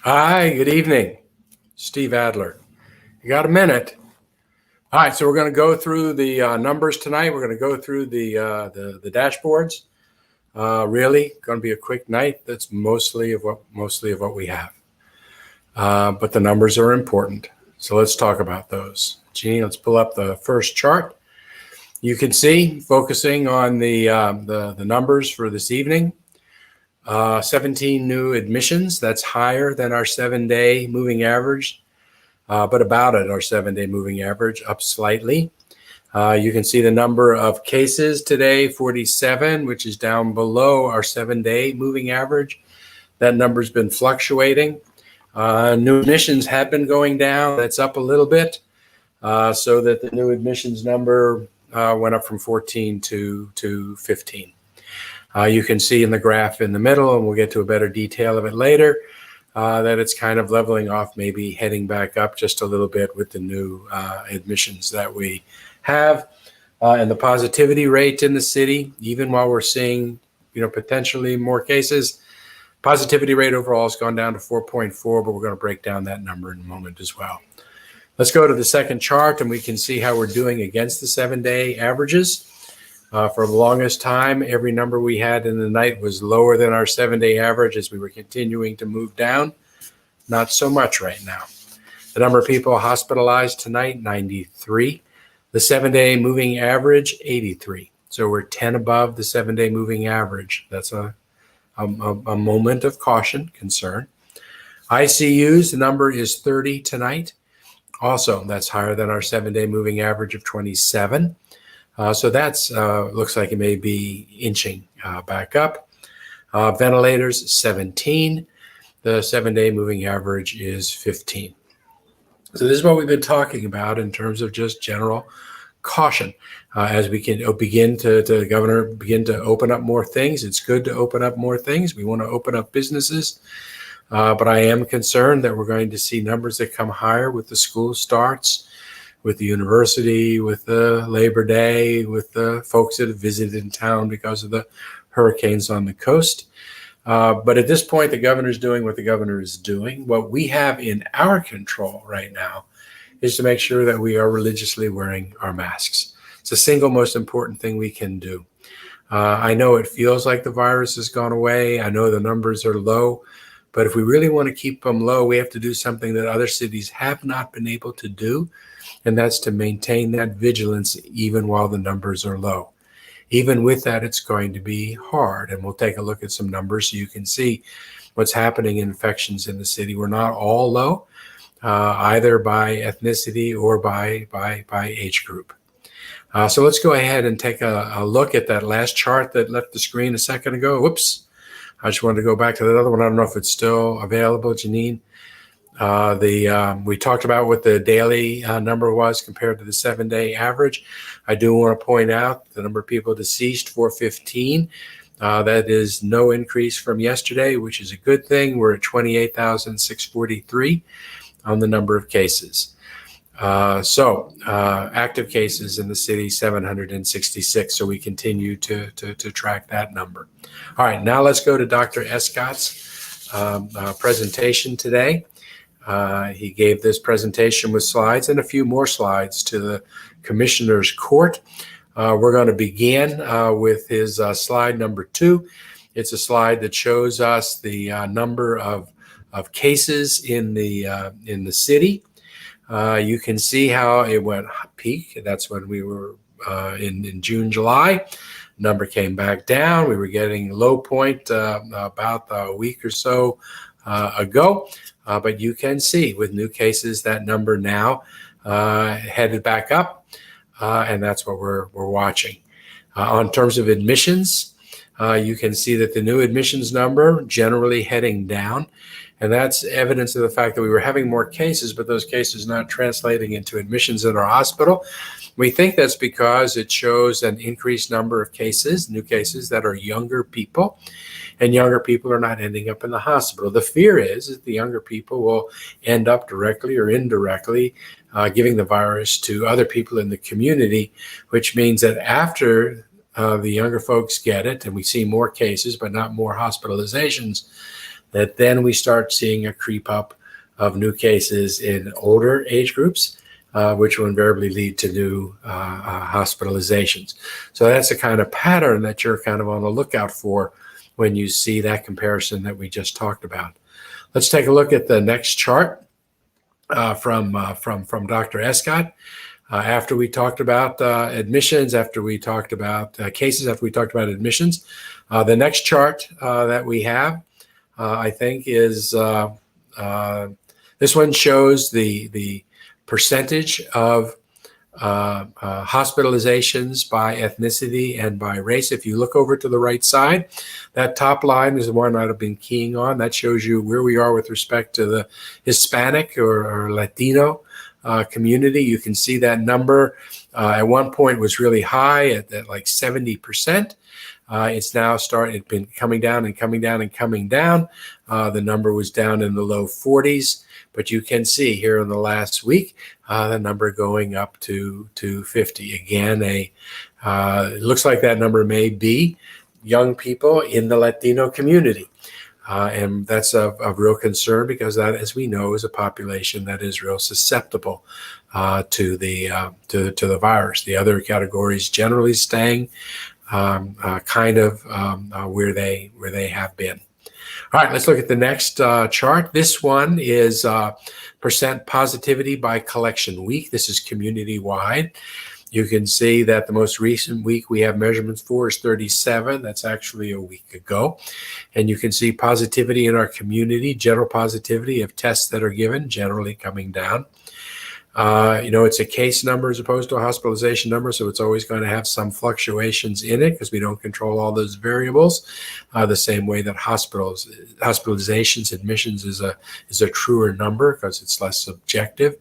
Hi, good evening. Steve Adler. You got a minute? All right, so we're going to go through the numbers tonight. We're going to go through the dashboards. Really, going to be a quick night. That's mostly of what we have. But the numbers are important, so let's talk about those. Gene, let's pull up the first chart. You can see, focusing on the numbers for this evening. 17 new admissions. That's higher than our 7-day moving average. But about at our 7-day moving average, up slightly. You can see the number of cases today, 47, which is down below our 7-day moving average. That number's been fluctuating. New admissions have been going down. That's up a little bit, so that the new admissions number went up from 14 to 15. You can see in the graph in the middle, and we'll get to a better detail of it later, that it's kind of leveling off, maybe heading back up just a little bit with the new admissions that we have. And the positivity rate in the city, even while we're seeing, potentially more cases, positivity rate overall has gone down to 4.4, but we're going to break down that number in a moment as well. Let's go to the second chart, and we can see how we're doing against the 7-day averages. For the longest time, every number we had in the night was lower than our 7-day average as we were continuing to move down. Not so much right now. The number of people hospitalized tonight, 93. The 7-day moving average, 83. So we're 10 above the 7-day moving average. That's a moment of caution, concern. ICUs, the number is 30 tonight. Also, that's higher than our 7-day moving average of 27. So that's looks like it may be inching back up. Ventilators, 17. The 7-day moving average is 15. So this is what we've been talking about in terms of just general caution. As we can begin the governor begin to open up more things. It's good to open up more things. We want to open up businesses. But I am concerned that we're going to see numbers that come higher with the school starts, with the university, with the Labor Day, with the folks that have visited in town because of the hurricanes on the coast. But at this point, the governor's doing what the governor is doing. What we have in our control right now is to make sure that we are religiously wearing our masks. It's the single most important thing we can do. I know it feels like the virus has gone away. I know the numbers are low. But if we really want to keep them low, we have to do something that other cities have not been able to do. And that's to maintain that vigilance even while the numbers are low. Even with that, it's going to be hard. And we'll take a look at some numbers so you can see what's happening in infections in the city. We're not all low, either by ethnicity or by age group. So let's go ahead and take a look at that last chart that left the screen a second ago. Whoops. I just wanted to go back to that other one. I don't know if it's still available, Janine. We talked about what the daily number was compared to the 7-day average. I do want to point out the number of people deceased, 415. That is no increase from yesterday, which is a good thing. We're at 28,643 on the number of cases. Active cases in the city, 766. So we continue to track that number. All right, now let's go to Dr. Escott's presentation today. He gave this presentation with slides and a few more slides to the Commissioner's Court. We're going to begin with his slide number 2. It's a slide that shows us the number of cases in the city. You can see how it went peak. That's when we were in June, July. Number came back down. We were getting low point about a week or so ago. But you can see with new cases, that number now headed back up. And that's what we're watching. On terms of admissions, you can see that the new admissions number generally heading down. And that's evidence of the fact that we were having more cases, but those cases not translating into admissions in our hospital. We think that's because it shows an increased number of cases, new cases that are younger people, and younger people are not ending up in the hospital. The fear is that the younger people will end up directly or indirectly giving the virus to other people in the community, which means that after the younger folks get it, and we see more cases, but not more hospitalizations, that then we start seeing a creep up of new cases in older age groups, which will invariably lead to new hospitalizations. So that's the kind of pattern that you're kind of on the lookout for when you see that comparison that we just talked about. Let's take a look at the next chart from Dr. Escott. After we talked about admissions, after we talked about cases, after we talked about admissions, the next chart that we have, I think, is this one shows the percentage of hospitalizations by ethnicity and by race. If you look over to the right side, that top line is the one I've been keying on. That shows you where we are with respect to the Hispanic or Latino community. You can see that number at one point was really high at like 70%. It's now it's been coming down and coming down and coming down. The number was down in the low 40s, but you can see here in the last week, the number going up to 50. Again, it looks like that number may be young people in the Latino community. And that's of real concern because that, as we know, is a population that is real susceptible to the virus. The other categories generally staying kind of where they have been. All right, let's look at the next chart. This one is percent positivity by collection week. This is community-wide. You can see that the most recent week we have measurements for is 37. That's actually a week ago. And you can see positivity in our community, general positivity of tests that are given, generally coming down. It's a case number as opposed to a hospitalization number, so it's always going to have some fluctuations in it because we don't control all those variables. The same way that hospitalizations, admissions is a truer number because it's less subjective.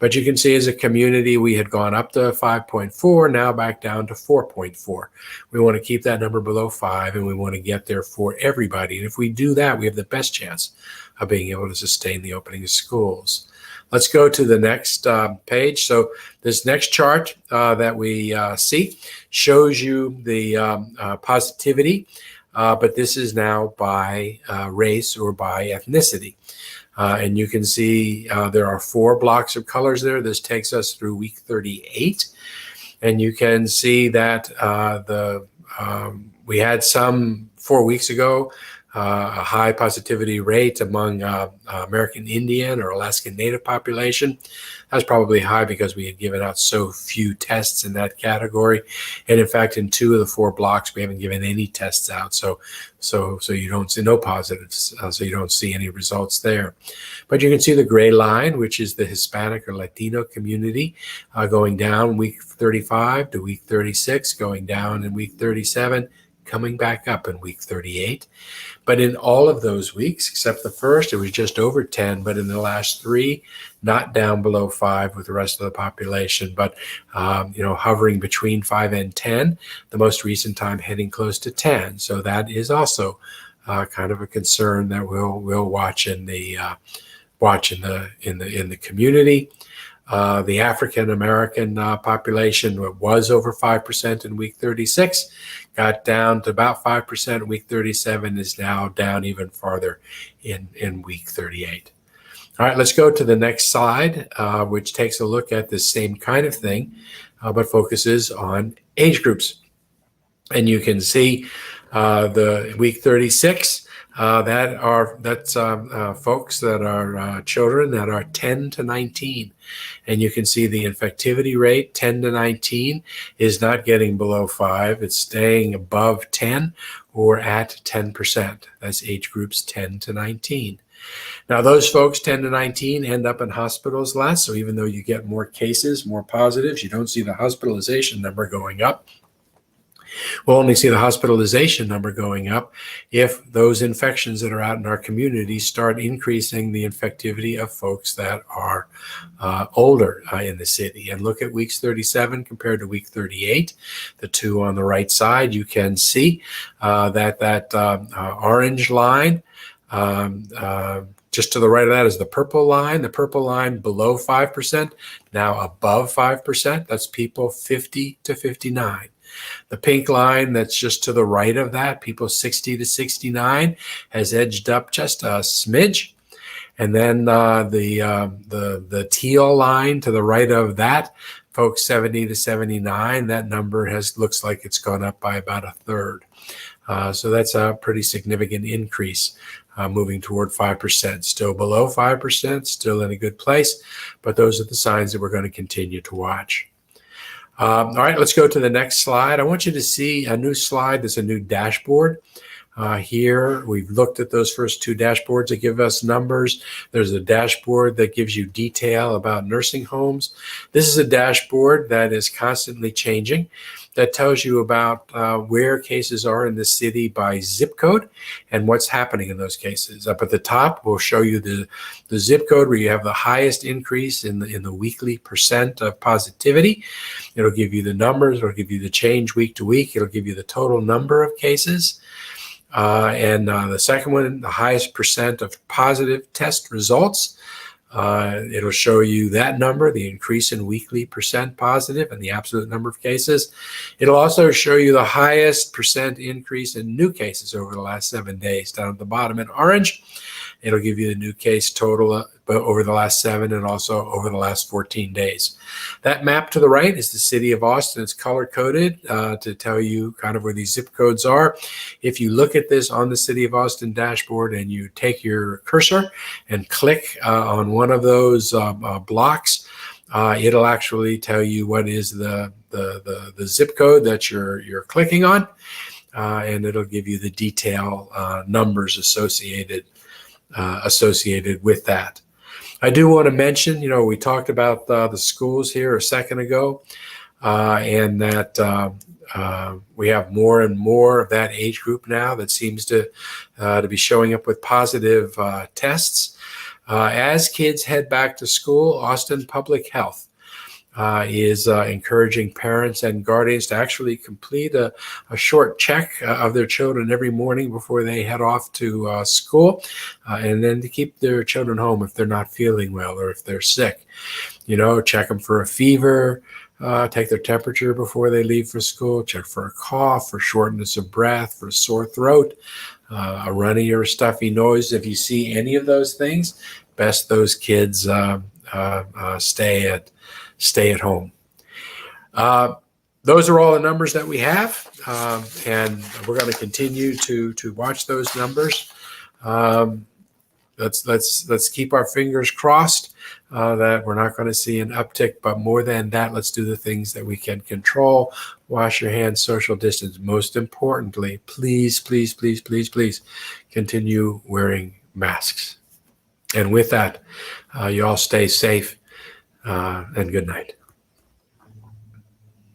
But you can see as a community, we had gone up to 5.4, now back down to 4.4. We want to keep that number below 5, and we want to get there for everybody. And if we do that, we have the best chance of being able to sustain the opening of schools. Let's go to the next page. So this next chart that we see shows you the positivity, but this is now by race or by ethnicity. And you can see there are 4 blocks of colors there. This takes us through week 38. And you can see that we had some 4 weeks ago, a high positivity rate among American Indian or Alaskan Native population. That was probably high because we had given out so few tests in that category. And in fact, in 2 of the 4 blocks, we haven't given any tests out. So you don't see no positives. So you don't see any results there. But you can see the gray line, which is the Hispanic or Latino community, going down week 35 to week 36, going down in week 37, coming back up in week 38. But in all of those weeks, except the first, it was just over 10, but in the last 3, not down below 5 with the rest of the population, but hovering between 5 and 10, the most recent time heading close to 10. So that is also kind of a concern that we'll watch in the community. The African American population was over 5% in week 36, got down to about 5% in week 37, is now down even farther in week 38. All right, let's go to the next slide, which takes a look at the same kind of thing, but focuses on age groups. And you can see the week 36, that's folks that are children that are 10 to 19. And you can see the infectivity rate, 10 to 19, is not getting below 5. It's staying above 10 or at 10%. That's age groups 10 to 19. Now, those folks 10 to 19 end up in hospitals less. So even though you get more cases, more positives, you don't see the hospitalization number going up. We'll only see the hospitalization number going up if those infections that are out in our community start increasing the infectivity of folks that are older in the city. And look at weeks 37 compared to week 38, the 2 on the right side. You can see that orange line, just to the right of that is the purple line. The purple line below 5%, now above 5%. That's people 50 to 59. The pink line that's just to the right of that, people 60 to 69, has edged up just a smidge. And then the teal line to the right of that, folks 70 to 79, that number looks like it's gone up by about a third. So that's a pretty significant increase, moving toward 5%. Still below 5%, still in a good place, but those are the signs that we're going to continue to watch. All right, let's go to the next slide. I want you to see a new slide. There's a new dashboard. Here, we've looked at those first two dashboards that give us numbers. There's a dashboard that gives you detail about nursing homes. This is a dashboard that is constantly changing, that tells you about where cases are in the city by zip code and what's happening in those cases. Up at the top, we'll show you the zip code where you have the highest increase in the weekly percent of positivity. It'll give you the numbers. It'll give you the change week to week. It'll give you the total number of cases. And the second one, the highest percent of positive test results. It'll show you that number, the increase in weekly percent positive and the absolute number of cases. It'll also show you the highest percent increase in new cases over the last 7 days. Down at the bottom in orange, it'll give you the new case total over the last 7 and also over the last 14 days. That map to the right is the city of Austin. It's color-coded to tell you kind of where these zip codes are. If you look at this on the city of Austin dashboard and you take your cursor and click on one of those blocks, it'll actually tell you what is the zip code that you're clicking on, and it'll give you the detail numbers associated with that. I do want to mention, we talked about the schools here a second ago, and that we have more and more of that age group now that seems to be showing up with positive tests. As kids head back to school, Austin Public Health is encouraging parents and guardians to actually complete a short check of their children every morning before they head off to school, and then to keep their children home if they're not feeling well or if they're sick. Check them for a fever, take their temperature before they leave for school, check for a cough, for shortness of breath, for a sore throat, a runny or stuffy nose. If you see any of those things, best those kids stay at home. Those are all the numbers that we have, and we're going to continue to watch those numbers. Let's keep our fingers crossed that we're not going to see an uptick, but more than that, let's do the things that we can control. Wash your hands, social distance. Most importantly, please, please, please, please, please continue wearing masks. And with that, you all stay safe, and good night.